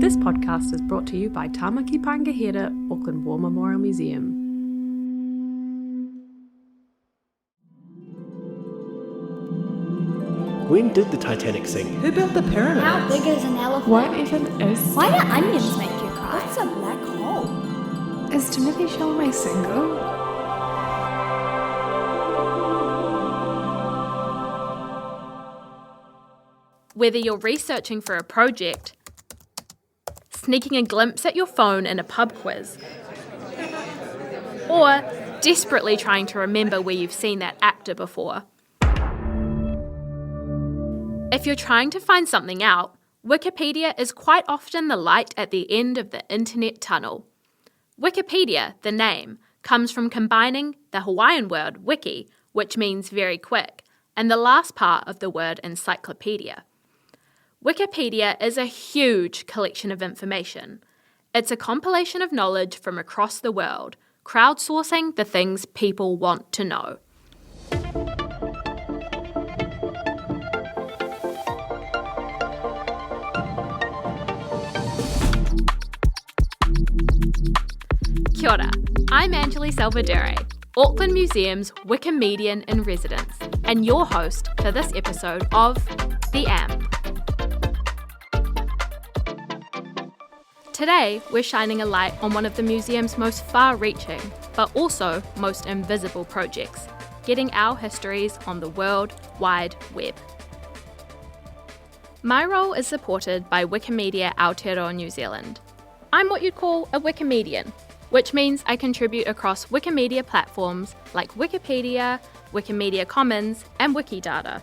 This podcast is brought to you by Tamaki Pangahera, Auckland War Memorial Museum. When did the Titanic sink? Who built the pyramids? How big is an elephant? What even is... Why do onions make you cry? What's a black hole? Is Timothy Chalamet single? Whether you're researching for a project, sneaking a glimpse at your phone in a pub quiz, or desperately trying to remember where you've seen that actor before. If you're trying to find something out, Wikipedia is quite often the light at the end of the internet tunnel. Wikipedia, the name, comes from combining the Hawaiian word wiki, which means very quick, and the last part of the word encyclopedia. Wikipedia is a huge collection of information. It's a compilation of knowledge from across the world, crowdsourcing the things people want to know. Kia ora, I'm Angeli Salvadere, Auckland Museum's Wikimedian in residence, and your host for this episode of The AMP. Today, we're shining a light on one of the museum's most far-reaching, but also most invisible projects, getting our histories on the World Wide Web. My role is supported by Wikimedia Aotearoa New Zealand. I'm what you'd call a Wikimedian, which means I contribute across Wikimedia platforms like Wikipedia, Wikimedia Commons, and Wikidata.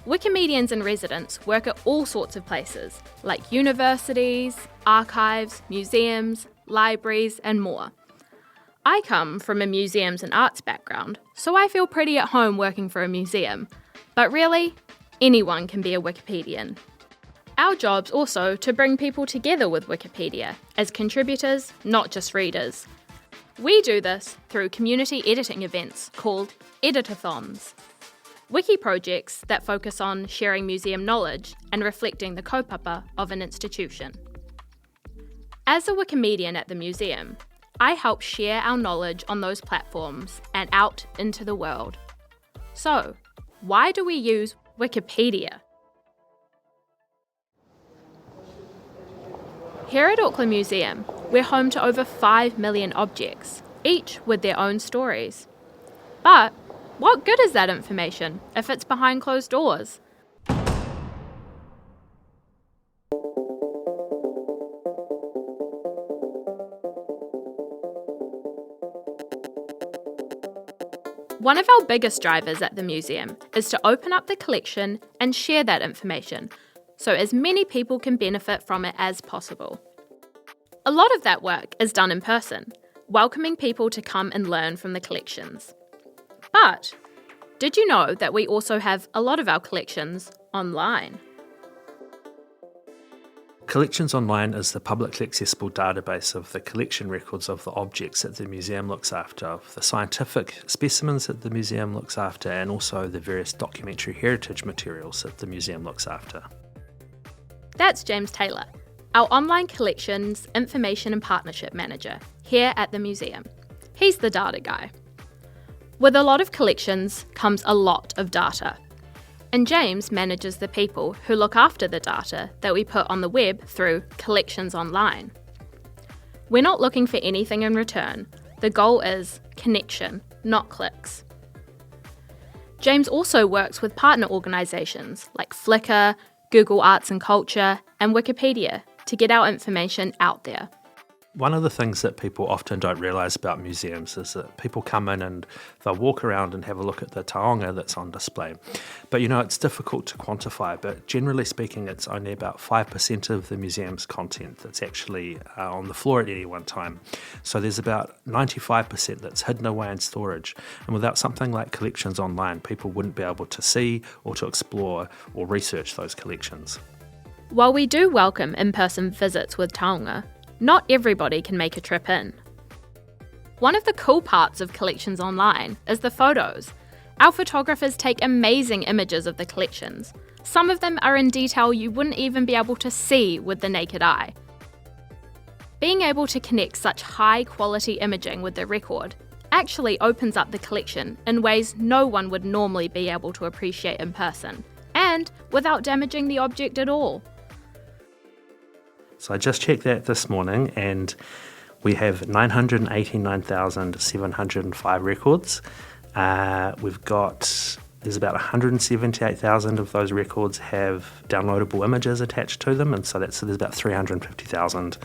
Wikimedians in residence work at all sorts of places, like universities, archives, museums, libraries, and more. I come from a museums and arts background, so I feel pretty at home working for a museum. But really, anyone can be a Wikipedian. Our job's also to bring people together with Wikipedia as contributors, not just readers. We do this through community editing events called editathons. Wiki projects that focus on sharing museum knowledge and reflecting the kaupapa of an institution. As a Wikimedian at the museum, I help share our knowledge on those platforms and out into the world. So, why do we use Wikipedia? Here at Auckland Museum, we're home to over 5 million objects, each with their own stories. But what good is that information if it's behind closed doors? One of our biggest drivers at the museum is to open up the collection and share that information, so as many people can benefit from it as possible. A lot of that work is done in person, welcoming people to come and learn from the collections. But did you know that we also have a lot of our collections online? Collections Online is the publicly accessible database of the collection records of the objects that the museum looks after, of the scientific specimens that the museum looks after, and also the various documentary heritage materials that the museum looks after. That's James Taylor, our online collections information and partnership manager here at the museum. He's the data guy. With a lot of collections comes a lot of data, and James manages the people who look after the data that we put on the web through Collections Online. We're not looking for anything in return. The goal is connection, not clicks. James also works with partner organisations like Flickr, Google Arts and Culture, and Wikipedia to get our information out there. One of the things that people often don't realise about museums is that people come in and they'll walk around and have a look at the taonga that's on display. But it's difficult to quantify, but generally speaking, it's only about 5% of the museum's content that's actually on the floor at any one time. So there's about 95% that's hidden away in storage. And without something like Collections Online, people wouldn't be able to see or to explore or research those collections. While we do welcome in-person visits with taonga, not everybody can make a trip in. One of the cool parts of Collections Online is the photos. Our photographers take amazing images of the collections, Some of them are in detail you wouldn't even be able to see with the naked eye. Being able to connect such high-quality imaging with the record actually opens up the collection in ways no one would normally be able to appreciate in person, and without damaging the object at all. So I just checked that this morning, and we have 989,705 records. There's about 178,000 of those records have downloadable images attached to them, and so there's about 350,000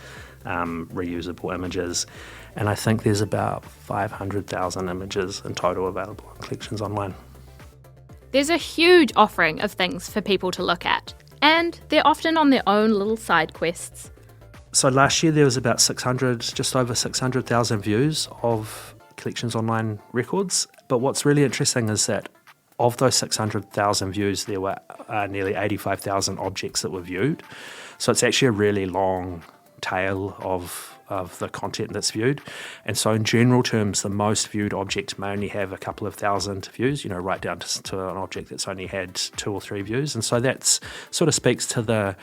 reusable images. And I think there's about 500,000 images in total available in collections online. There's a huge offering of things for people to look at, and they're often on their own little side quests. So last year there was about just over 600,000 views of collections online records. But what's really interesting is that of those 600,000 views, there were nearly 85,000 objects that were viewed. So it's actually a really long tail of the content that's viewed. And so in general terms, the most viewed object may only have a couple of thousand views, right down to an object that's only had 2 or 3 views. And so that sort of speaks to the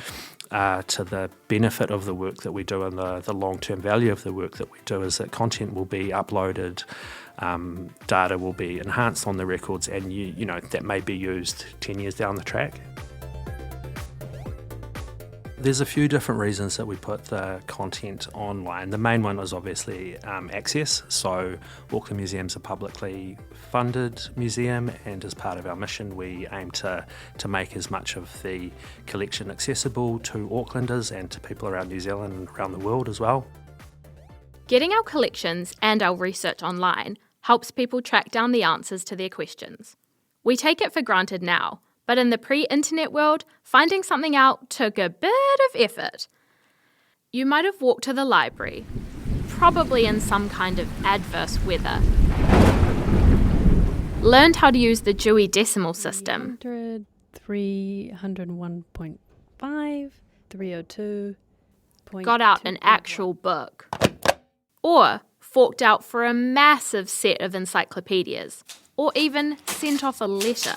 benefit of the work that we do, and the long-term value of the work that we do is that content will be uploaded, data will be enhanced on the records, and that may be used 10 years down the track. There's a few different reasons that we put the content online. The main one is obviously access. So Auckland Museum's a publicly funded museum, and as part of our mission we aim to make as much of the collection accessible to Aucklanders and to people around New Zealand and around the world as well. Getting our collections and our research online helps people track down the answers to their questions. We take it for granted now, but in the pre-internet world, finding something out took a bit of effort. You might have walked to the library, probably in some kind of adverse weather, learned how to use the Dewey Decimal System, 301.5, 302. got out an actual book, or forked out for a massive set of encyclopedias, or even sent off a letter,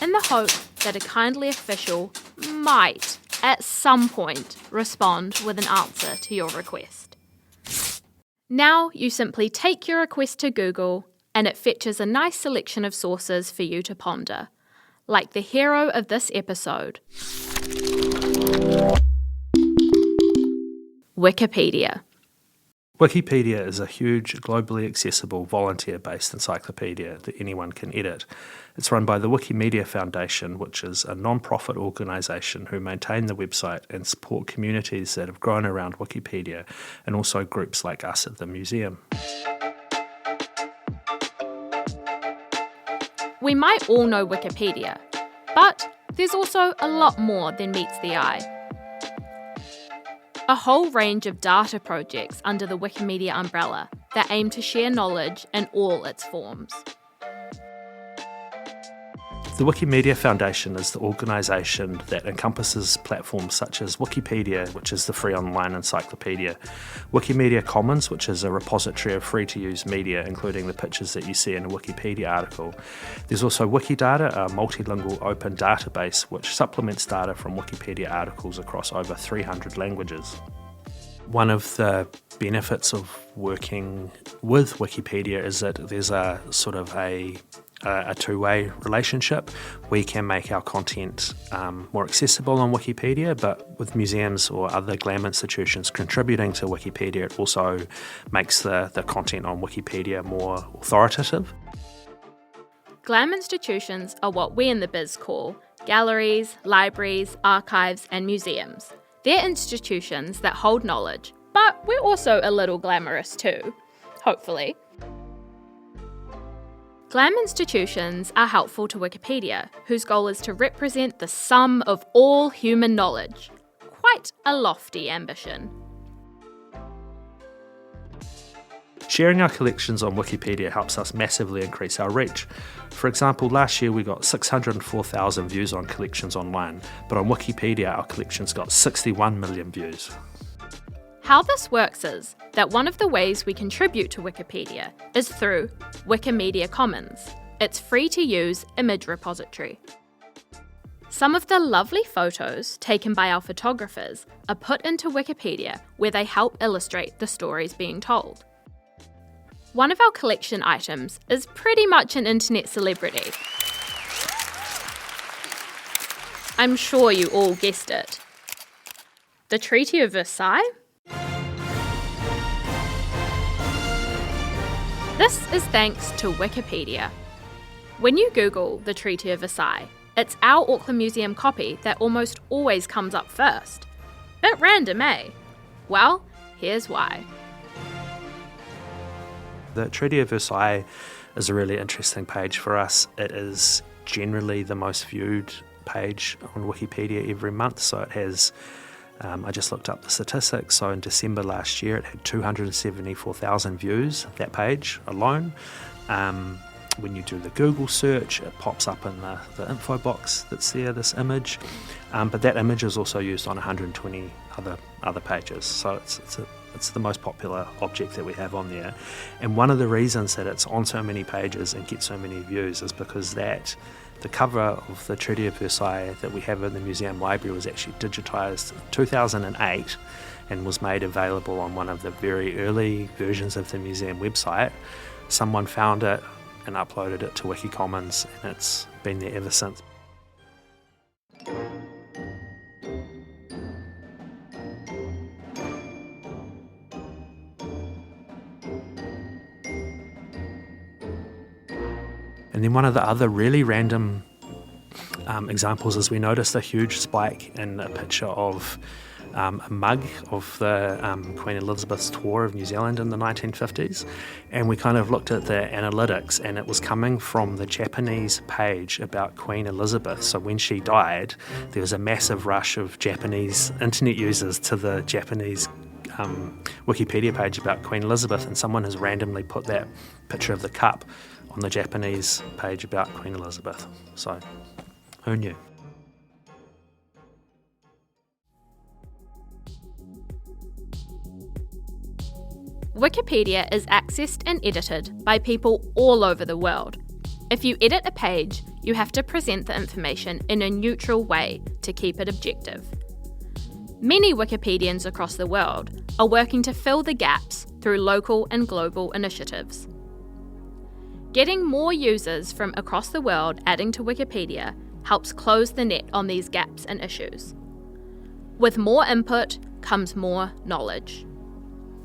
in the hope that a kindly official might, at some point, respond with an answer to your request. Now you simply take your request to Google, and it fetches a nice selection of sources for you to ponder, like the hero of this episode, Wikipedia. Wikipedia is a huge, globally accessible, volunteer-based encyclopedia that anyone can edit. It's run by the Wikimedia Foundation, which is a non-profit organisation who maintain the website and support communities that have grown around Wikipedia, and also groups like us at the museum. We might all know Wikipedia, but there's also a lot more than meets the eye. A whole range of data projects under the Wikimedia umbrella that aim to share knowledge in all its forms. The Wikimedia Foundation is the organisation that encompasses platforms such as Wikipedia, which is the free online encyclopedia, Wikimedia Commons, which is a repository of free-to-use media, including the pictures that you see in a Wikipedia article. There's also Wikidata, a multilingual open database which supplements data from Wikipedia articles across over 300 languages. One of the benefits of working with Wikipedia is that there's a sort of a two-way relationship. We can make our content more accessible on Wikipedia, but with museums or other GLAM institutions contributing to Wikipedia, it also makes the content on Wikipedia more authoritative. GLAM institutions are what we in the biz call galleries, libraries, archives, and museums. They're institutions that hold knowledge, but we're also a little glamorous too, hopefully. GLAM institutions are helpful to Wikipedia, whose goal is to represent the sum of all human knowledge. Quite a lofty ambition. Sharing our collections on Wikipedia helps us massively increase our reach. For example, last year we got 604,000 views on collections online, but on Wikipedia our collections got 61 million views. How this works is that one of the ways we contribute to Wikipedia is through Wikimedia Commons, its free-to-use image repository. Some of the lovely photos taken by our photographers are put into Wikipedia, where they help illustrate the stories being told. One of our collection items is pretty much an internet celebrity. I'm sure you all guessed it. The Treaty of Versailles? This is thanks to Wikipedia. When you Google the Treaty of Versailles, it's our Auckland Museum copy that almost always comes up first. Bit random, eh? Well, here's why. The Treaty of Versailles is a really interesting page for us. It is generally the most viewed page on Wikipedia every month, so it has, I just looked up the statistics, so in December last year it had 274,000 views, that page alone. When you do the Google search, it pops up in the info box that's there, this image, but that image is also used on 120 other pages, so it's the most popular object that we have on there. And one of the reasons that it's on so many pages and gets so many views is because the cover of the Treaty of Versailles that we have in the museum library was actually digitised in 2008 and was made available on one of the very early versions of the museum website. Someone found it and uploaded it to Wikicommons, and it's been there ever since. And then one of the other really random examples is we noticed a huge spike in a picture of a mug of the Queen Elizabeth's tour of New Zealand in the 1950s, and we kind of looked at the analytics, and it was coming from the Japanese page about Queen Elizabeth. So when she died, there was a massive rush of Japanese internet users to the Japanese Wikipedia page about Queen Elizabeth, and someone has randomly put that picture of the cup on the Japanese page about Queen Elizabeth. So who knew? Wikipedia is accessed and edited by people all over the world. If you edit a page, you have to present the information in a neutral way to keep it objective. Many Wikipedians across the world are working to fill the gaps through local and global initiatives. Getting more users from across the world adding to Wikipedia helps close the net on these gaps and issues. With more input comes more knowledge.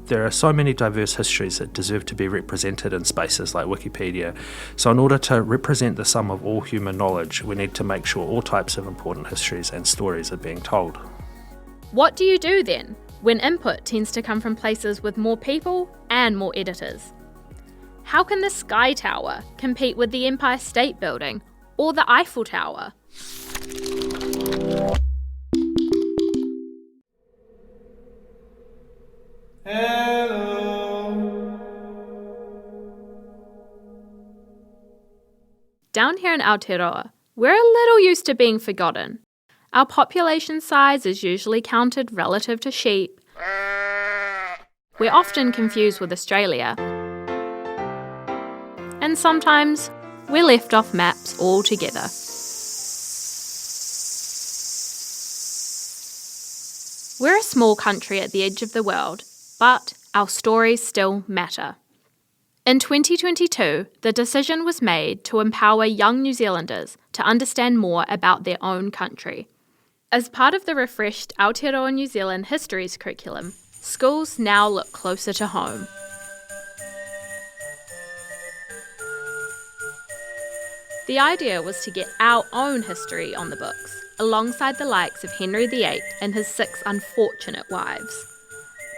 There are so many diverse histories that deserve to be represented in spaces like Wikipedia. So in order to represent the sum of all human knowledge, we need to make sure all types of important histories and stories are being told. What do you do then, when input tends to come from places with more people and more editors? How can the Sky Tower compete with the Empire State Building or the Eiffel Tower? Down here in Aotearoa, we're a little used to being forgotten. Our population size is usually counted relative to sheep. We're often confused with Australia. And sometimes we're left off maps altogether. We're a small country at the edge of the world, but our stories still matter. In 2022, the decision was made to empower young New Zealanders to understand more about their own country. As part of the refreshed Aotearoa New Zealand Histories curriculum, schools now look closer to home. The idea was to get our own history on the books, alongside the likes of Henry VIII and his 6 unfortunate wives.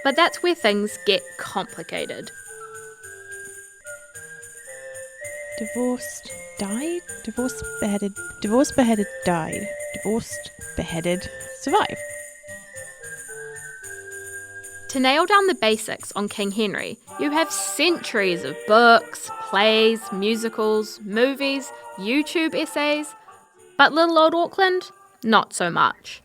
But that's where things get complicated. Divorced, died, divorced, beheaded, died, divorced, beheaded, survive. To nail down the basics on King Henry, you have centuries of books, plays, musicals, movies, YouTube essays. But little old Auckland, not so much.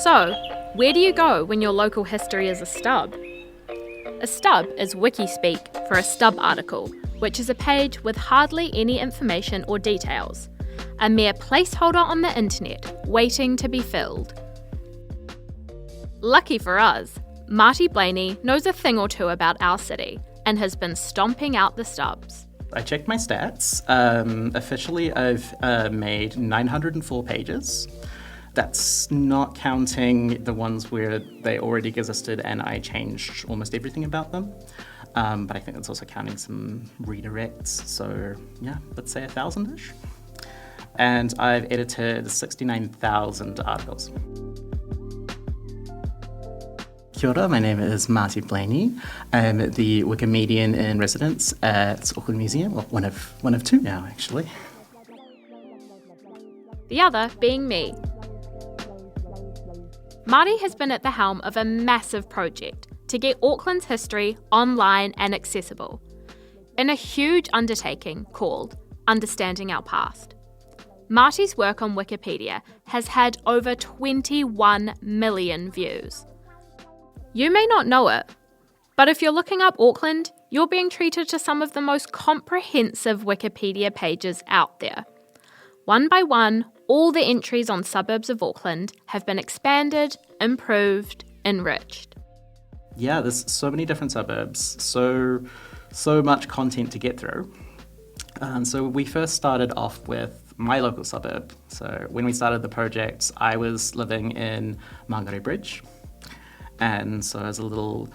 So, Where do you go when your local history is a stub? A stub is wiki speak for a stub article, which is a page with hardly any information or details, a mere placeholder on the internet waiting to be filled. Lucky for us, Marty Blaney knows a thing or two about our city and has been stomping out the stubs. I checked my stats. Officially, I've made 904 pages. That's not counting the ones where they already existed and I changed almost everything about them. But I think that's also counting some redirects. So yeah, let's say 1,000-ish. And I've edited 69,000 articles. Kia ora, my name is Marty Blaney. I'm the Wikimedian in residence at Auckland Museum. Well, one of two now, actually. The other being me. Marty has been at the helm of a massive project to get Auckland's history online and accessible, in a huge undertaking called Understanding Our Past. Marty's work on Wikipedia has had over 21 million views. You may not know it, but if you're looking up Auckland, you're being treated to some of the most comprehensive Wikipedia pages out there. One by one, all the entries on suburbs of Auckland have been expanded, improved, enriched. Yeah, there's so many different suburbs, so much content to get through. So we first started off with my local suburb. So when we started the project, I was living in Mangere Bridge. And so as a little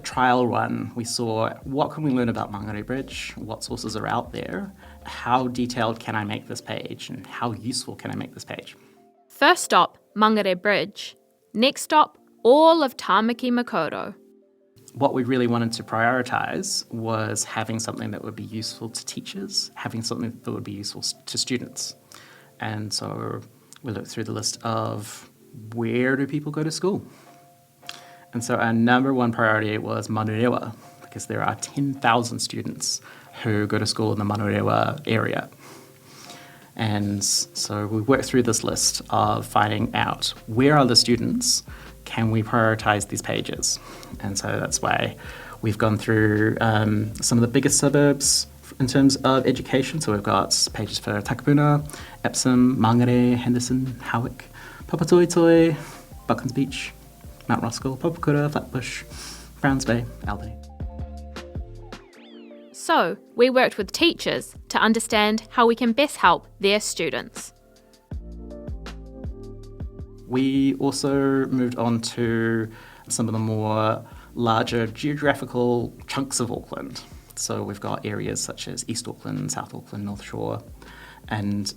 trial run, we saw what can we learn about Mangere Bridge, what sources are out there, how detailed can I make this page, and how useful can I make this page. First stop, Mangere Bridge. Next stop, all of Tāmaki Makaurau. What we really wanted to prioritise was having something that would be useful to teachers, having something that would be useful to students. And so we looked through the list of where do people go to school? And so our number one priority was Manurewa, because there are 10,000 students who go to school in the Manurewa area. And so we worked through this list of finding out where are the students, can we prioritise these pages? And so that's why we've gone through some of the biggest suburbs in terms of education. So we've got pages for Takapuna, Epsom, Mangere, Henderson, Howick, Papatoetoe, Bucklands Beach, Mount Roskill, Popokura, Flatbush, Browns Bay, Albany. So, we worked with teachers to understand how we can best help their students. We also moved on to some of the more larger geographical chunks of Auckland. So we've got areas such as East Auckland, South Auckland, North Shore. And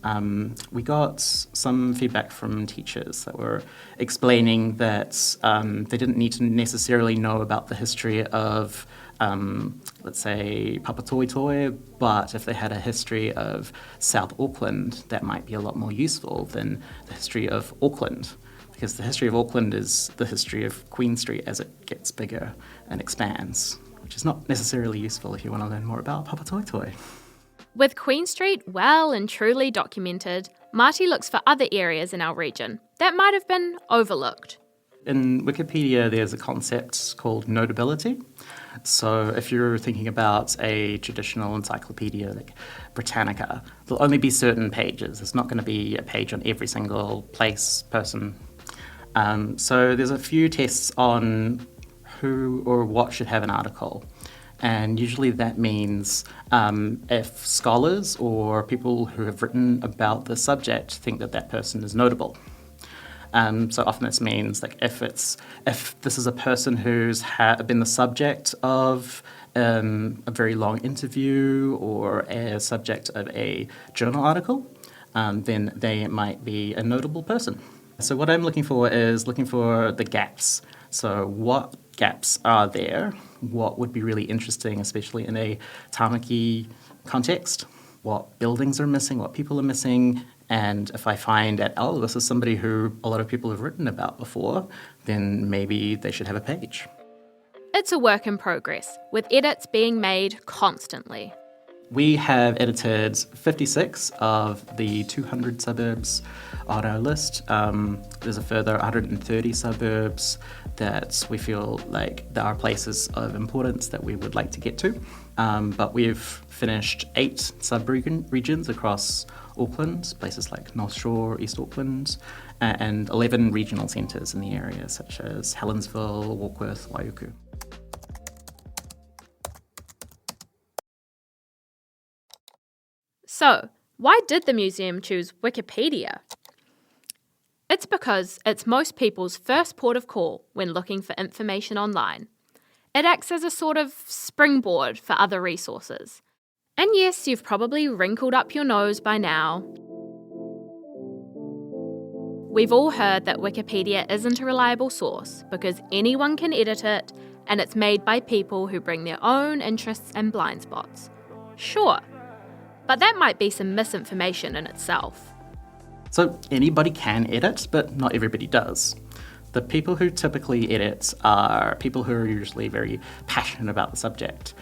we got some feedback from teachers that were explaining that they didn't need to necessarily know about the history of, let's say, Papatoetoe, but if they had a history of South Auckland, that might be a lot more useful than the history of Auckland, because the history of Auckland is the history of Queen Street as it gets bigger and expands, which is not necessarily useful if you want to learn more about Papatoetoe. With Queen Street well and truly documented, Marty looks for other areas in our region that might have been overlooked. In Wikipedia, there's a concept called notability. So if you're thinking about a traditional encyclopedia like Britannica, there'll only be certain pages. There's not going to be a page on every single place, person. So there's a few tests on who or what should have an article. And usually that means if scholars or people who have written about the subject think that that person is notable. So often this means like if this is a person who's been the subject of a very long interview or a subject of a journal article, then they might be a notable person. So what I'm looking for is the gaps. So what gaps are there? What would be really interesting, especially in a Tāmaki context? What buildings are missing? What people are missing? And if I find that, this is somebody who a lot of people have written about before, then maybe they should have a page. It's a work in progress, with edits being made constantly. We have edited 56 of the 200 suburbs on our list. There's a further 130 suburbs that we feel like there are places of importance that we would like to get to. But we've finished 8 sub-regions across Auckland, places like North Shore, East Auckland, and 11 regional centres in the area, such as Helensville, Warkworth, Waiuku. So, why did the museum choose Wikipedia? It's because it's most people's first port of call when looking for information online. It acts as a sort of springboard for other resources. And yes, you've probably wrinkled up your nose by now. We've all heard that Wikipedia isn't a reliable source because anyone can edit it and it's made by people who bring their own interests and blind spots. Sure. But that might be some misinformation in itself. So anybody can edit, but not everybody does. The people who typically edit are people who are usually very passionate about the subject.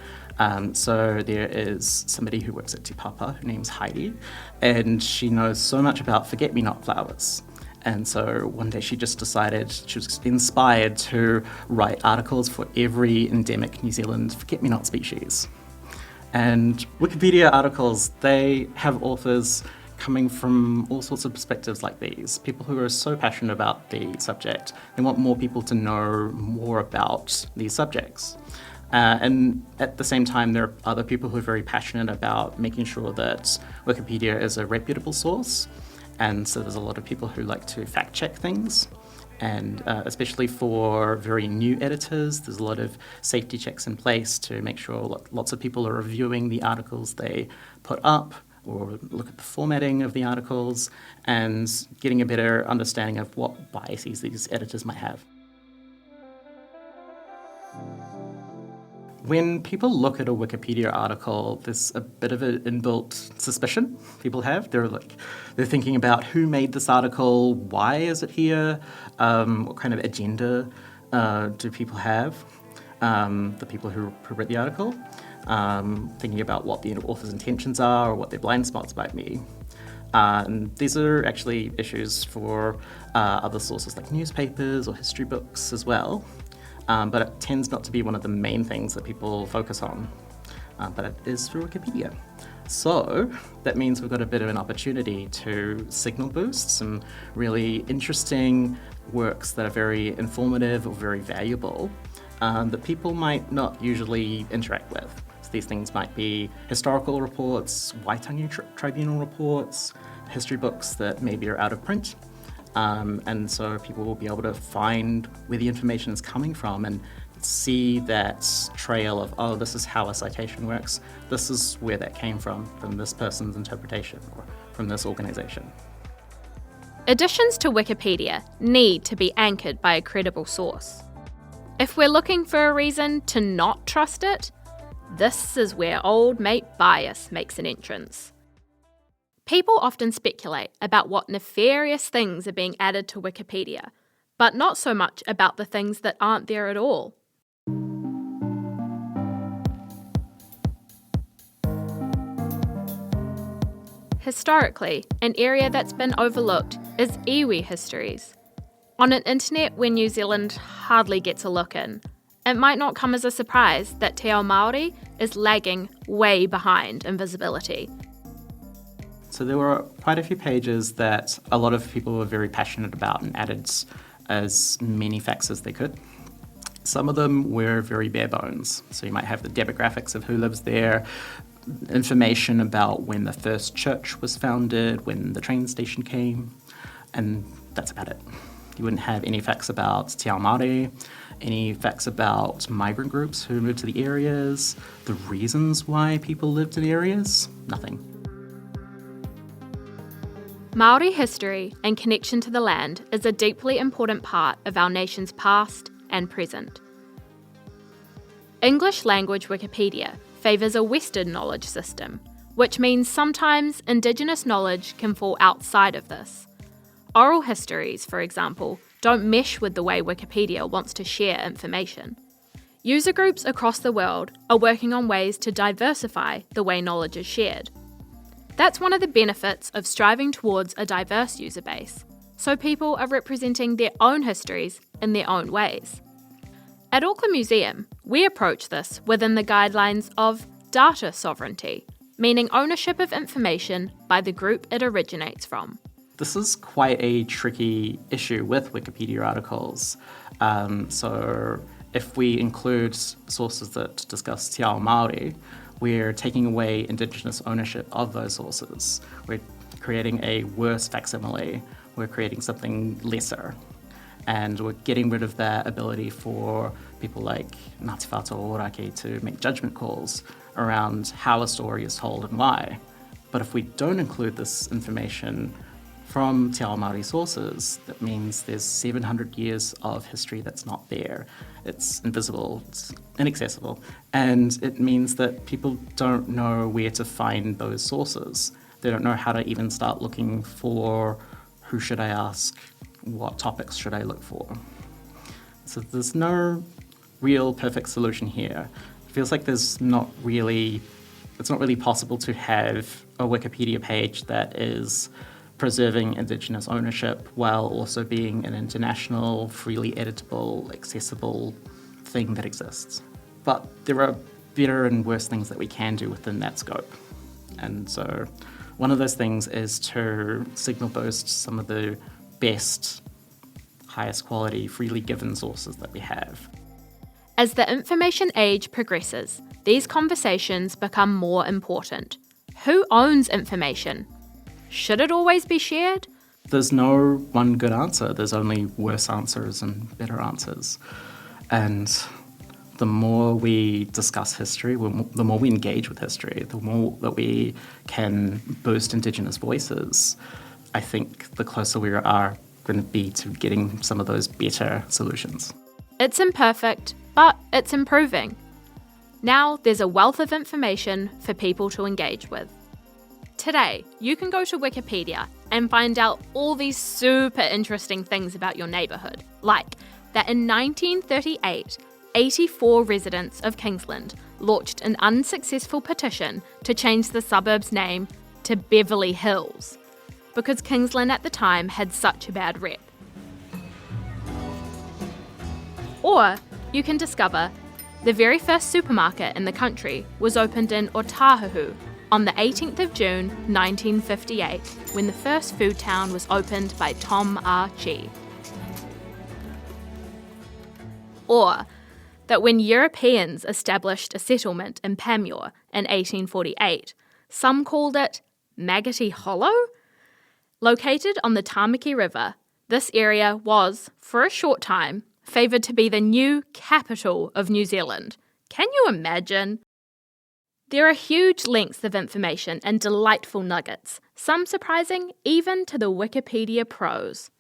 So there is somebody who works at Te Papa, her name's Heidi, and she knows so much about forget-me-not flowers. And so one day she just decided, she was inspired to write articles for every endemic New Zealand forget-me-not species. And Wikipedia articles, they have authors coming from all sorts of perspectives like these. People who are so passionate about the subject, they want more people to know more about these subjects. And at the same time, there are other people who are very passionate about making sure that Wikipedia is a reputable source. And so there's a lot of people who like to fact check things. And especially for very new editors, there's a lot of safety checks in place to make sure lots of people are reviewing the articles they put up or look at the formatting of the articles and getting a better understanding of what biases these editors might have. When people look at a Wikipedia article, there's a bit of an inbuilt suspicion people have. They're thinking about who made this article, why is it here, what kind of agenda do people have, the people who read the article, thinking about what the author's intentions are or what their blind spots might be. And these are actually issues for other sources like newspapers or history books as well. But it tends not to be one of the main things that people focus on. But it is for Wikipedia. So that means we've got a bit of an opportunity to signal boost some really interesting works that are very informative or very valuable that people might not usually interact with. So these things might be historical reports, Waitangi Tribunal reports, history books that maybe are out of print. And so people will be able to find where the information is coming from and see that trail of, oh, this is how a citation works. This is where that came from this person's interpretation or from this organization. Additions to Wikipedia need to be anchored by a credible source. If we're looking for a reason to not trust it, this is where old mate bias makes an entrance. People often speculate about what nefarious things are being added to Wikipedia, but not so much about the things that aren't there at all. Historically, an area that's been overlooked is iwi histories. On an internet where New Zealand hardly gets a look in, it might not come as a surprise that Te Ao Māori is lagging way behind in visibility. So there were quite a few pages that a lot of people were very passionate about and added as many facts as they could. Some of them were very bare bones. So you might have the demographics of who lives there, information about when the first church was founded, when the train station came, and that's about it. You wouldn't have any facts about Te Ao Māori, any facts about migrant groups who moved to the areas, the reasons why people lived in the areas, nothing. Māori history and connection to the land is a deeply important part of our nation's past and present. English language Wikipedia favours a Western knowledge system, which means sometimes Indigenous knowledge can fall outside of this. Oral histories, for example, don't mesh with the way Wikipedia wants to share information. User groups across the world are working on ways to diversify the way knowledge is shared. That's one of the benefits of striving towards a diverse user base, so people are representing their own histories in their own ways. At Auckland Museum, we approach this within the guidelines of data sovereignty, meaning ownership of information by the group it originates from. This is quite a tricky issue with Wikipedia articles. So if we include sources that discuss Te Ao Māori, we're taking away Indigenous ownership of those sources. We're creating a worse facsimile. We're creating something lesser. And we're getting rid of that ability for people like Ngāti Whātua Ōrākei to make judgment calls around how a story is told and why. But if we don't include this information from Te Ao Māori sources, that means there's 700 years of history that's not there. It's invisible, it's inaccessible, and it means that people don't know where to find those sources. They don't know how to even start looking for who should I ask, what topics should I look for. So there's no real perfect solution here. It feels like it's not really possible to have a Wikipedia page that is preserving Indigenous ownership while also being an international, freely editable, accessible thing that exists. But there are better and worse things that we can do within that scope. And so one of those things is to signal boost some of the best, highest quality, freely given sources that we have. As the information age progresses, these conversations become more important. Who owns information? Should it always be shared? There's no one good answer. There's only worse answers and better answers. And the more we discuss history, the more we engage with history, the more that we can boost Indigenous voices, I think the closer we are going to be to getting some of those better solutions. It's imperfect, but it's improving. Now there's a wealth of information for people to engage with. Today, you can go to Wikipedia and find out all these super interesting things about your neighbourhood, like that in 1938, 84 residents of Kingsland launched an unsuccessful petition to change the suburb's name to Beverly Hills, because Kingsland at the time had such a bad rep. Or you can discover the very first supermarket in the country was opened in Otahuhu on the 18th of June 1958, when the first food town was opened by Tom R. Chi. Or that when Europeans established a settlement in Pamuir in 1848, some called it Maggoty Hollow? Located on the Tamaki River, this area was, for a short time, favoured to be the new capital of New Zealand. Can you imagine? There are huge lengths of information and delightful nuggets, some surprising even to the Wikipedia pros.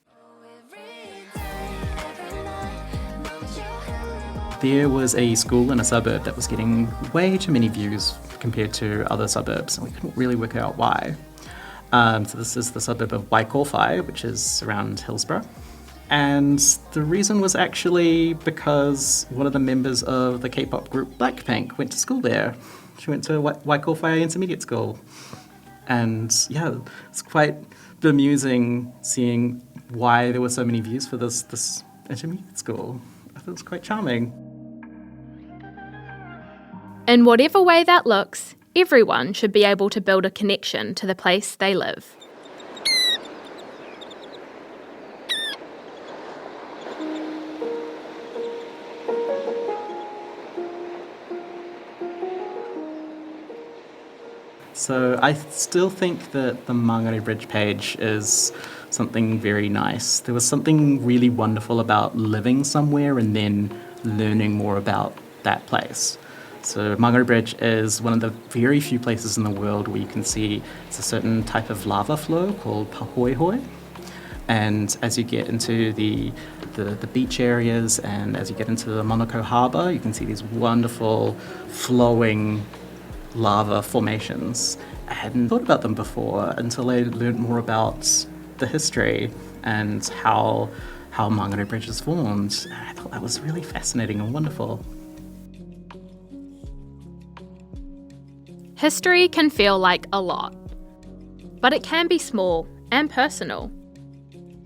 There was a school in a suburb that was getting way too many views compared to other suburbs, and we couldn't really work out why. So this is the suburb of Waikowhai, which is around Hillsborough. And the reason was actually because one of the members of the K-pop group Blackpink went to school there. She went to Waikowhai Intermediate School. And yeah, it's quite bemusing seeing why there were so many views for this intermediate school. I thought it was quite charming. In whatever way that looks, everyone should be able to build a connection to the place they live. So I still think that the Mangere Bridge page is something very nice. There was something really wonderful about living somewhere and then learning more about that place. So Mangere Bridge is one of the very few places in the world where you can see it's a certain type of lava flow called pahoehoe. And as you get into the beach areas and as you get into the Monaco harbour, you can see these wonderful flowing lava formations. I hadn't thought about them before until I learned more about the history and how Mangere Bridge is formed. I thought that was really fascinating and wonderful. History can feel like a lot, but it can be small and personal.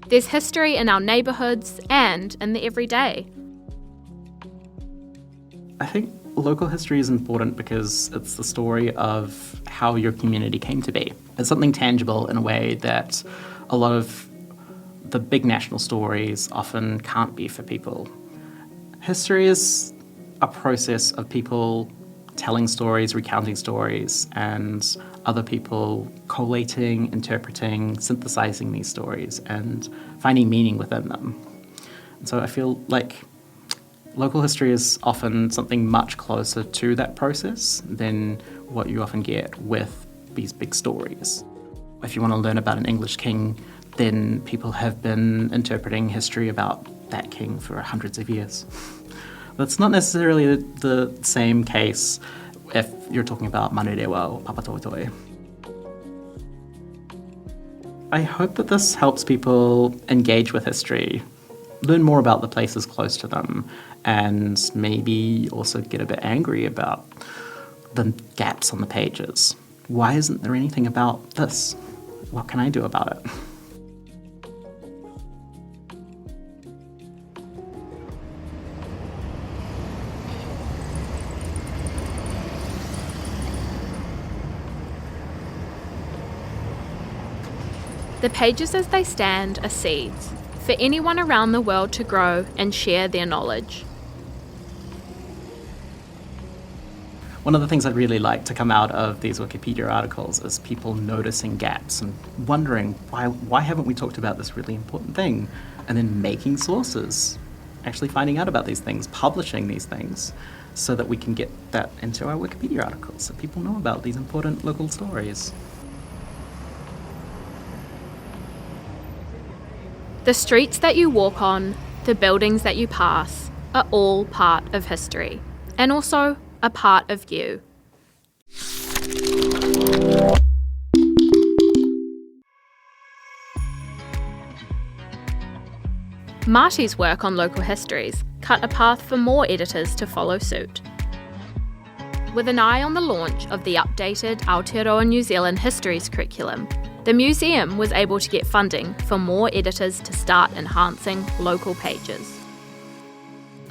There's history in our neighbourhoods and in the everyday. I think local history is important because it's the story of how your community came to be. It's something tangible in a way that a lot of the big national stories often can't be for people. History is a process of people telling stories, recounting stories, and other people collating, interpreting, synthesizing these stories, and finding meaning within them. And so I feel like local history is often something much closer to that process than what you often get with these big stories. If you want to learn about an English king, then people have been interpreting history about that king for hundreds of years. That's not necessarily the same case if you're talking about Manurewa or Papatoetoe. I hope that this helps people engage with history, learn more about the places close to them, and maybe also get a bit angry about the gaps on the pages. Why isn't there anything about this? What can I do about it? The pages as they stand are seeds for anyone around the world to grow and share their knowledge. One of the things I'd really like to come out of these Wikipedia articles is people noticing gaps and wondering why haven't we talked about this really important thing, and then making sources, actually finding out about these things, publishing these things, so that we can get that into our Wikipedia articles so people know about these important local stories. The streets that you walk on, the buildings that you pass, are all part of history, and also a part of you. Marty's work on local histories cut a path for more editors to follow suit. With an eye on the launch of the updated Aotearoa New Zealand Histories curriculum, the museum was able to get funding for more editors to start enhancing local pages.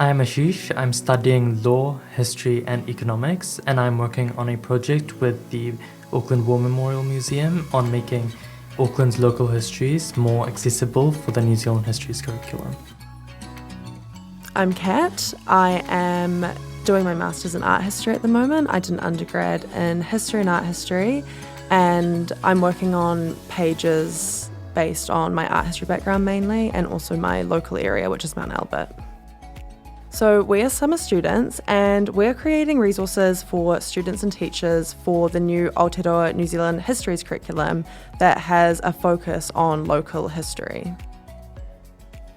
I'm Ashish. I'm studying law, history, and economics, and I'm working on a project with the Auckland War Memorial Museum on making Auckland's local histories more accessible for the New Zealand Histories curriculum. I'm Kat. I am doing my Masters in Art History at the moment. I did an undergrad in History and Art History, and I'm working on pages based on my art history background mainly, and also my local area, which is Mount Albert. So we are summer students, and we're creating resources for students and teachers for the new Aotearoa New Zealand Histories curriculum that has a focus on local history.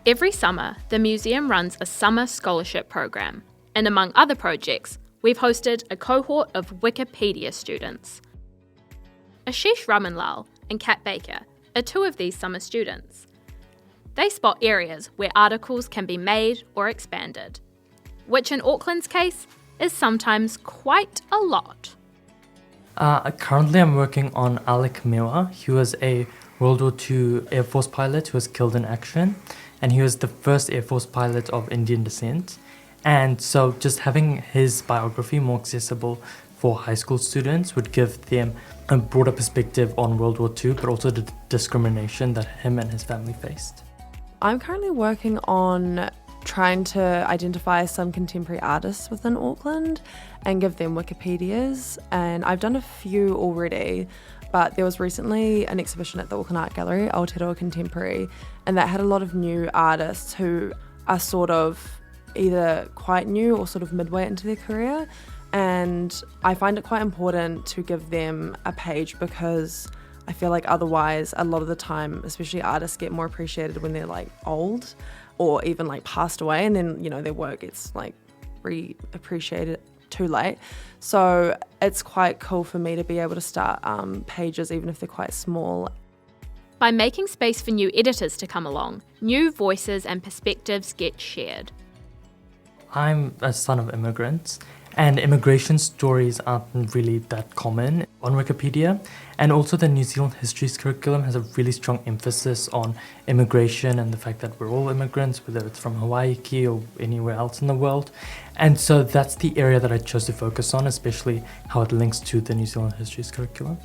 Every summer, the museum runs a summer scholarship program, and among other projects, we've hosted a cohort of Wikipedia students. Ashish Ramanlal and Kat Baker are two of these summer students. They spot areas where articles can be made or expanded, which in Auckland's case is sometimes quite a lot. Currently I'm working on Alec Mewa. He was a World War II Air Force pilot who was killed in action, and he was the first Air Force pilot of Indian descent. And so just having his biography more accessible for high school students would give them a broader perspective on World War II, but also the discrimination that him and his family faced. I'm currently working on trying to identify some contemporary artists within Auckland and give them Wikipedias, and I've done a few already, but there was recently an exhibition at the Auckland Art Gallery, Aotearoa Contemporary, and that had a lot of new artists who are sort of either quite new or sort of midway into their career, and I find it quite important to give them a page because I feel like otherwise a lot of the time, especially artists, get more appreciated when they're like old or even like passed away, and then, you know, their work gets like re-appreciated too late. So it's quite cool for me to be able to start pages even if they're quite small. By making space for new editors to come along, new voices and perspectives get shared. I'm a son of immigrants, and immigration stories aren't really that common on Wikipedia. And also the New Zealand Histories curriculum has a really strong emphasis on immigration and the fact that we're all immigrants, whether it's from Hawaii or anywhere else in the world. And so that's the area that I chose to focus on, especially how it links to the New Zealand Histories curriculum.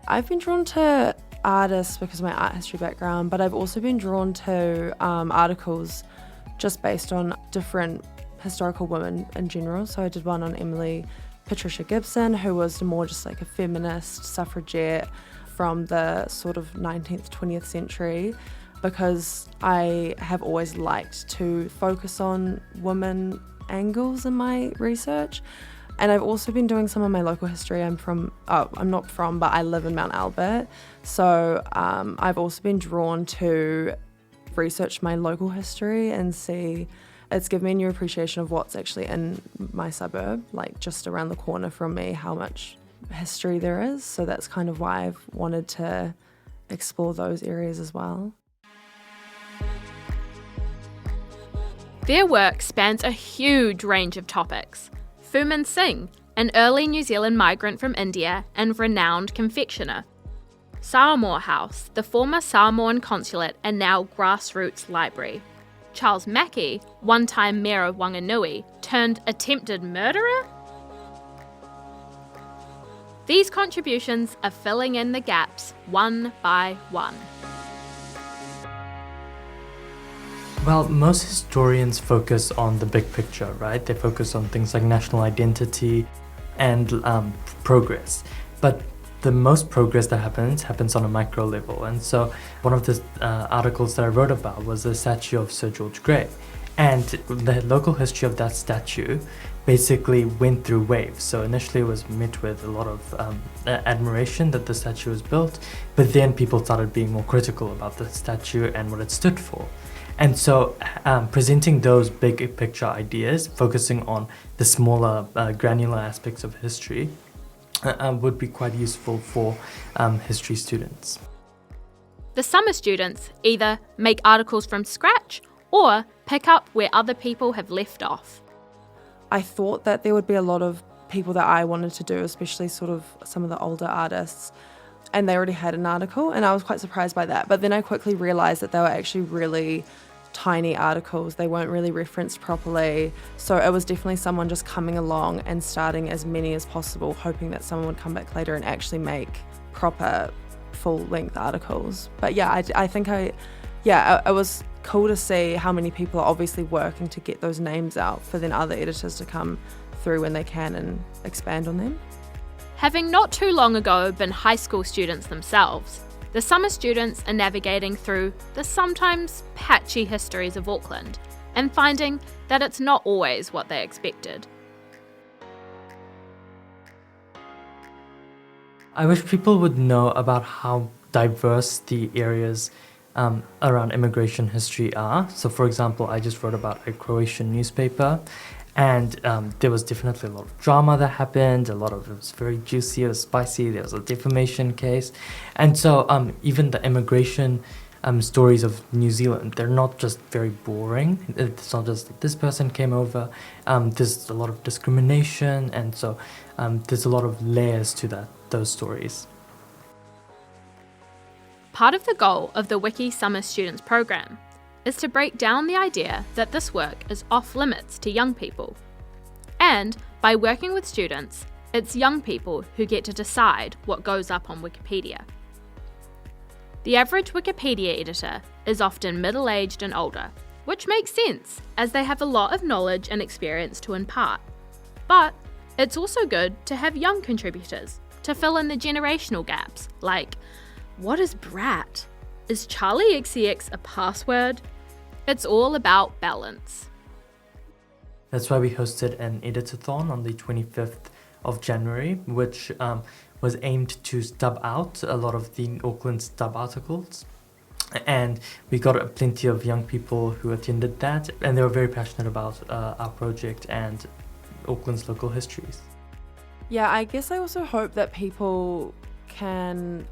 I've been drawn to artists because of my art history background, but I've also been drawn to articles just based on different historical women in general. So I did one on Emily Patricia Gibson, who was more just like a feminist suffragette from the sort of 19th, 20th century, because I have always liked to focus on women angles in my research. And I've also been doing some of my local history. I'm not from, but I live in Mount Albert. So I've also been drawn to research my local history and see, it's given me a new appreciation of what's actually in my suburb, like just around the corner from me, how much history there is. So that's kind of why I've wanted to explore those areas as well. Their work spans a huge range of topics. Fumin Singh, an early New Zealand migrant from India and renowned confectioner. Samoa House, the former Samoan consulate and now grassroots library. Charles Mackey, one-time mayor of Wanganui, turned attempted murderer? These contributions are filling in the gaps one by one. Well, most historians focus on the big picture, right? They focus on things like national identity and progress. But the most progress that happens on a micro level. And so one of the articles that I wrote about was the statue of Sir George Grey. And the local history of that statue basically went through waves. So initially it was met with a lot of admiration that the statue was built, but then people started being more critical about the statue and what it stood for. And so presenting those big picture ideas, focusing on the smaller granular aspects of history, would be quite useful for history students. The summer students either make articles from scratch or pick up where other people have left off. I thought that there would be a lot of people that I wanted to do, especially sort of some of the older artists, and they already had an article, and I was quite surprised by that. But then I quickly realised that they were actually really tiny articles. They weren't really referenced properly. So it was definitely someone just coming along and starting as many as possible, hoping that someone would come back later and actually make proper full-length articles. But yeah, I think it was cool to see how many people are obviously working to get those names out for then other editors to come through when they can and expand on them. Having not too long ago been high school students themselves, the summer students are navigating through the sometimes patchy histories of Auckland and finding that it's not always what they expected. I wish people would know about how diverse the areas around immigration history are. So for example, I just wrote about a Croatian newspaper, and there was definitely a lot of drama that happened, it was very juicy, it was spicy, there was a defamation case. And so even the immigration stories of New Zealand, they're not just very boring. It's not just that this person came over, there's a lot of discrimination, and so there's a lot of layers to those stories. Part of the goal of the Wiki Summer Students program is to break down the idea that this work is off limits to young people. And by working with students, it's young people who get to decide what goes up on Wikipedia. The average Wikipedia editor is often middle-aged and older, which makes sense as they have a lot of knowledge and experience to impart. But it's also good to have young contributors to fill in the generational gaps, like, what is brat? Is Charlie XCX a password? It's all about balance. That's why we hosted an editathon on the 25th of January, which was aimed to stub out a lot of the Auckland stub articles. And we got plenty of young people who attended that, and they were very passionate about our project and Auckland's local histories. Yeah, I guess I also hope that people can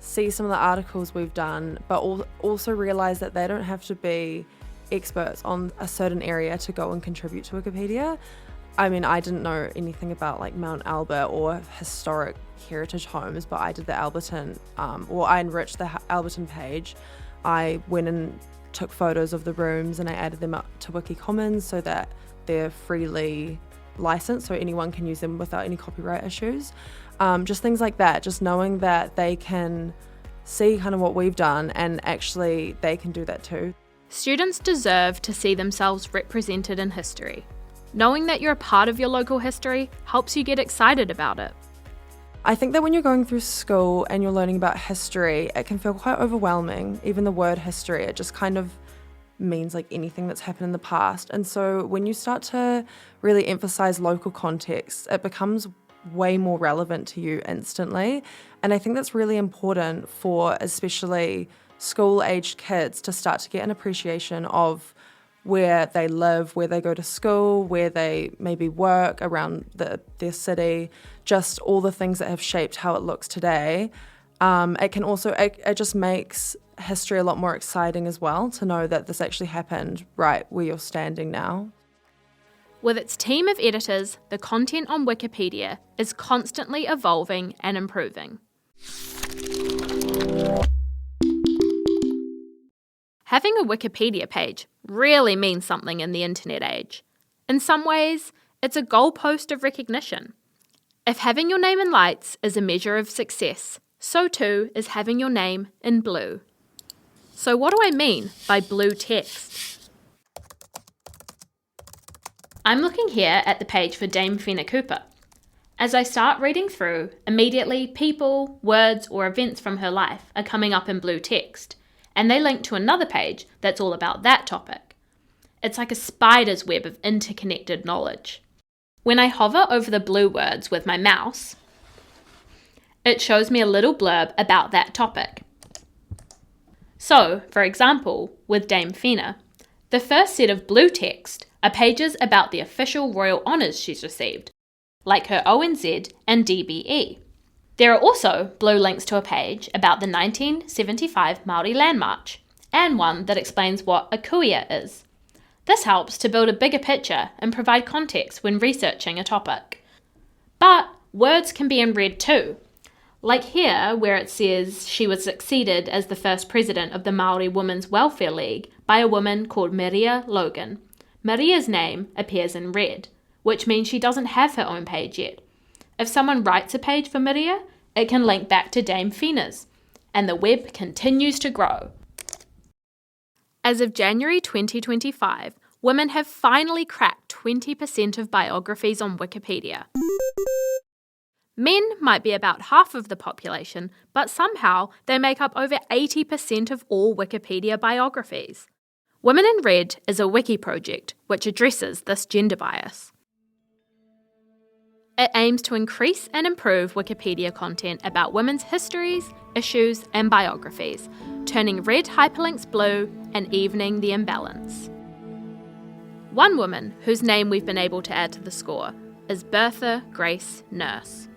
see some of the articles we've done, but also realise that they don't have to be experts on a certain area to go and contribute to Wikipedia. I mean, I didn't know anything about like Mount Albert or historic heritage homes, but I did the Alberton, I enriched the Alberton page. I went and took photos of the rooms and I added them up to Wiki Commons so that they're freely licensed, so anyone can use them without any copyright issues. Just things like that, just knowing that they can see kind of what we've done and actually they can do that too. Students deserve to see themselves represented in history. Knowing that you're a part of your local history helps you get excited about it. I think that when you're going through school and you're learning about history, it can feel quite overwhelming. Even the word history, it just kind of means like anything that's happened in the past. And so when you start to really emphasize local context, it becomes way more relevant to you instantly. And I think that's really important for especially school-aged kids to start to get an appreciation of where they live, where they go to school, where they maybe work around their city, just all the things that have shaped how it looks today. It can also, it just makes history a lot more exciting as well to know that this actually happened right where you're standing now. With its team of editors, the content on Wikipedia is constantly evolving and improving. Having a Wikipedia page really means something in the internet age. In some ways, it's a goalpost of recognition. If having your name in lights is a measure of success, so too is having your name in blue. So what do I mean by blue text? I'm looking here at the page for Dame Whina Cooper. As I start reading through, immediately people, words, or events from her life are coming up in blue text, and they link to another page that's all about that topic. It's like a spider's web of interconnected knowledge. When I hover over the blue words with my mouse, it shows me a little blurb about that topic. So, for example, with Dame Whina, the first set of blue text are pages about the official royal honours she's received, like her ONZ and DBE. There are also blue links to a page about the 1975 Māori Land March, and one that explains what a kuia is. This helps to build a bigger picture and provide context when researching a topic. But words can be in red too, like here where it says she was succeeded as the first president of the Māori Women's Welfare League by a woman called Maria Logan. Maria's name appears in red, which means she doesn't have her own page yet. If someone writes a page for Maria, it can link back to Dame Whina's, and the web continues to grow. As of January 2025, women have finally cracked 20% of biographies on Wikipedia. Men might be about half of the population, but somehow they make up over 80% of all Wikipedia biographies. Women in Red is a wiki project which addresses this gender bias. It aims to increase and improve Wikipedia content about women's histories, issues, and biographies, turning red hyperlinks blue and evening the imbalance. One woman whose name we've been able to add to the score is Bertha Grace Nurse.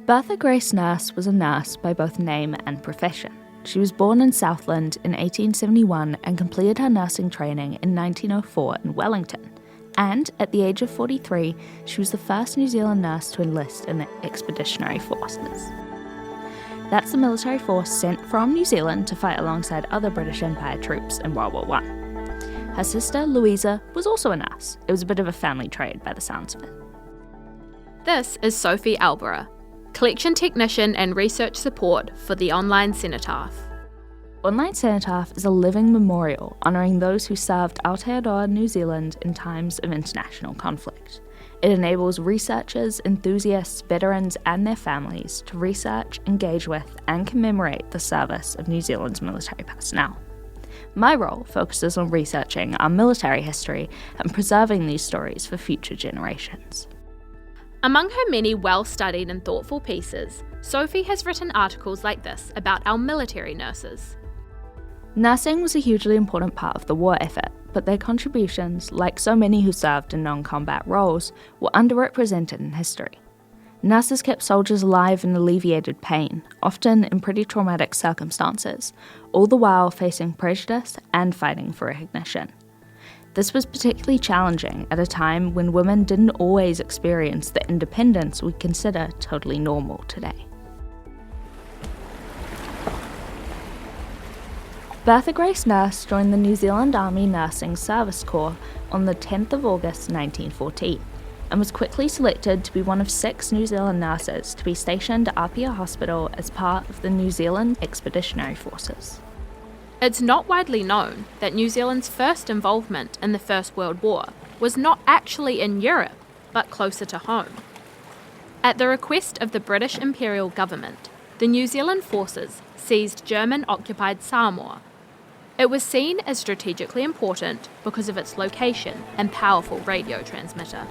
Bertha Grace Nurse was a nurse by both name and profession. She was born in Southland in 1871 and completed her nursing training in 1904 in Wellington. And at the age of 43, she was the first New Zealand nurse to enlist in the Expeditionary Forces. That's the military force sent from New Zealand to fight alongside other British Empire troops in World War I. Her sister, Louisa, was also a nurse. It was a bit of a family trade by the sounds of it. This is Sophie Alborough, collection technician and research support for the Online Cenotaph. Online Cenotaph is a living memorial honouring those who served Aotearoa New Zealand in times of international conflict. It enables researchers, enthusiasts, veterans and their families to research, engage with and commemorate the service of New Zealand's military personnel. My role focuses on researching our military history and preserving these stories for future generations. Among her many well-studied and thoughtful pieces, Sophie has written articles like this about our military nurses. Nursing was a hugely important part of the war effort, but their contributions, like so many who served in non-combat roles, were underrepresented in history. Nurses kept soldiers alive and alleviated pain, often in pretty traumatic circumstances, all the while facing prejudice and fighting for recognition. This was particularly challenging at a time when women didn't always experience the independence we consider totally normal today. Bertha Grace Nurse joined the New Zealand Army Nursing Service Corps on the 10th of August 1914 and was quickly selected to be one of 6 New Zealand nurses to be stationed at Apia Hospital as part of the New Zealand Expeditionary Forces. It's not widely known that New Zealand's first involvement in the First World War was not actually in Europe, but closer to home. At the request of the British Imperial Government, the New Zealand forces seized German-occupied Samoa. It was seen as strategically important because of its location and powerful radio transmitter.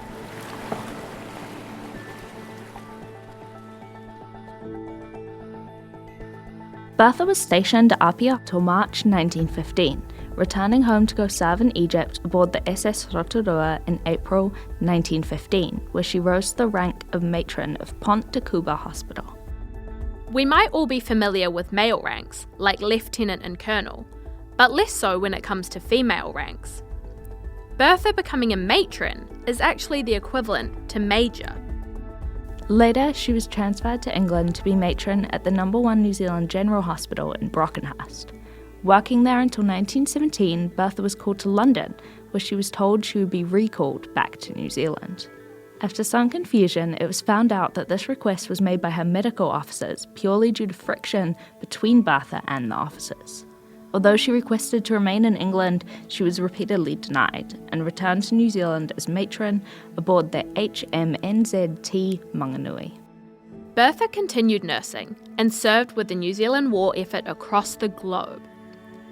Bertha was stationed at Apia till March 1915, returning home to go serve in Egypt aboard the SS Rotorua in April 1915, where she rose to the rank of matron of Pont de Cuba Hospital. We might all be familiar with male ranks, like lieutenant and colonel, but less so when it comes to female ranks. Bertha becoming a matron is actually the equivalent to major. Later, she was transferred to England to be matron at the No. 1 New Zealand General Hospital in Brockenhurst. Working there until 1917, Bertha was called to London, where she was told she would be recalled back to New Zealand. After some confusion, it was found out that this request was made by her medical officers purely due to friction between Bertha and the officers. Although she requested to remain in England, she was repeatedly denied and returned to New Zealand as matron aboard the HMNZT Manganui. Bertha continued nursing and served with the New Zealand war effort across the globe.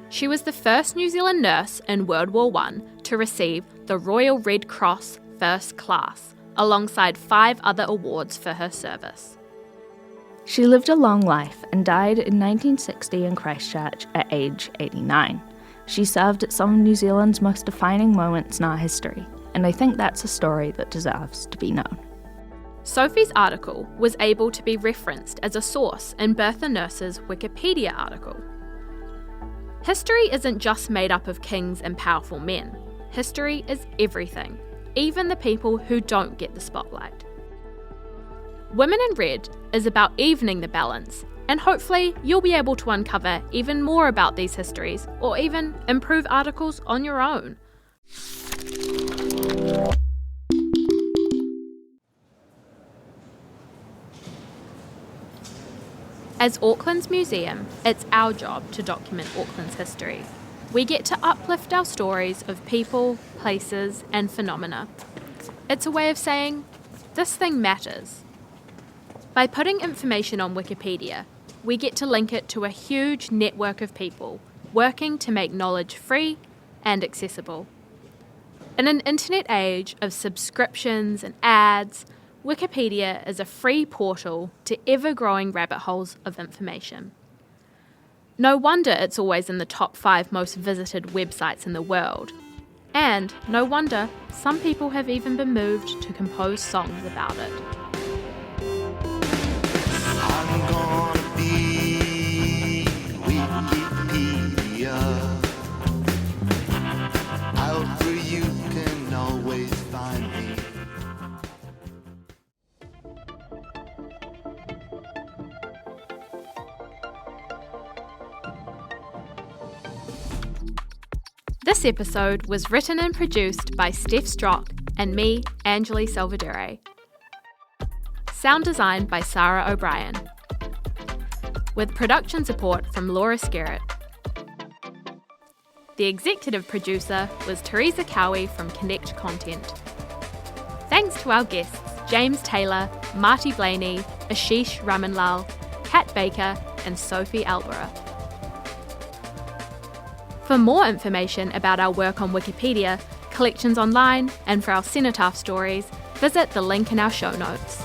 She was the first New Zealand nurse in World War I to receive the Royal Red Cross First Class, alongside 5 other awards for her service. She lived a long life and died in 1960 in Christchurch at age 89. She served at some of New Zealand's most defining moments in our history, and I think that's a story that deserves to be known. Sophie's article was able to be referenced as a source in Bertha Nurse's Wikipedia article. History isn't just made up of kings and powerful men. History is everything, even the people who don't get the spotlight. Women in Red is about evening the balance, and hopefully you'll be able to uncover even more about these histories or even improve articles on your own. As Auckland's museum, it's our job to document Auckland's history. We get to uplift our stories of people, places, and phenomena. It's a way of saying, this thing matters. By putting information on Wikipedia, we get to link it to a huge network of people working to make knowledge free and accessible. In an internet age of subscriptions and ads, Wikipedia is a free portal to ever-growing rabbit holes of information. No wonder it's always in the top 5 most visited websites in the world. And no wonder some people have even been moved to compose songs about it. I'm gonna be Wikipedia. Out where you can always find me. This episode was written and produced by Steph Strock and me, Angeli Salvadore. Sound design by Sarah O'Brien. With production support from Laura Skerritt. The executive producer was Teresa Cowie from Connect Content. Thanks to our guests James Taylor, Marty Blaney, Ashish Ramanlal, Kat Baker and Sophie Albera. For more information about our work on Wikipedia, collections online, and for our cenotaph stories, visit the link in our show notes.